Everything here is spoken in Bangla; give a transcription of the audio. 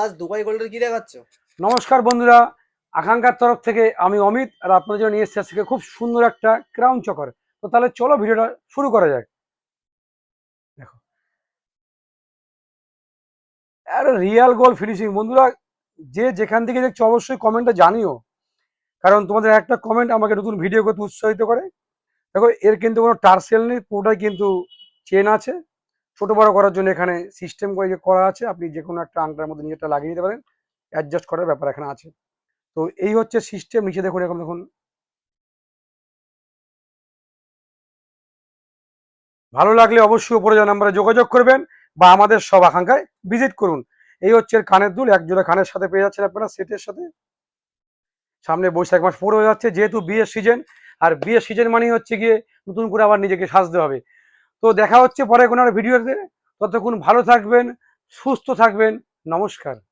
আজ দুবাই গোল্ডের কি দেখাচ্ছ? নমস্কার বন্ধুরা, আকাঙ্ক্ষার তরফ থেকে আমি অমিত আর আপনাদের জন্য নিয়ে এসেছি আজকে খুব সুন্দর একটা ক্রাউন চকার। তো তাহলে চলো ভিডিওটা শুরু করা যাক। দেখো, আরে রিয়াল গোল্ড ফিনিশিং বন্ধুরা, যে যেখান থেকে দেখছো অবশ্যই কমেন্টে জানিও, কারণ তোমাদের একটা কমেন্ট আমাকে নতুন ভিডিও করতে উৎসাহিত করে। দেখো, এর কিন্তু কোনো টার্সেল নেই, পুরোটাই কিন্তু চেন আছে। ছোট বড় করার জন্য এখানে সিস্টেম করে যে করা আছে, আপনি যে কোনো একটা আংটার মধ্যে নিজেরটা লাগিয়ে নিতে পারেন, অ্যাডজাস্ট করার ব্যাপার এখানে আছে। তো এই হচ্ছে সিস্টেম। নিচে দেখুন, এখন দেখুন, ভালো লাগলে অবশ্যই উপরে যে নাম্বারে যোগাযোগ করবেন বা আমাদের সব আকাঙ্ক্ষায় ভিজিট করুন। এই হচ্ছে এর কানের দুল, এক জোড়া কানের সাথে পেয়ে যাচ্ছেন আপনারা সেটের সাথে। সামনে বৈশাখ মাস পড়ে হয়ে যাচ্ছে, যেহেতু বিয়ের সিজন, আর বিয়ের সিজন মানেই হচ্ছে গিয়ে নতুন করে আবার নিজেকে সাজতে হবে। তো দেখা হচ্ছে পরে কোনো ভিডিওতে। ততক্ষণ ভালো থাকবেন, সুস্থ থাকবেন। নমস্কার।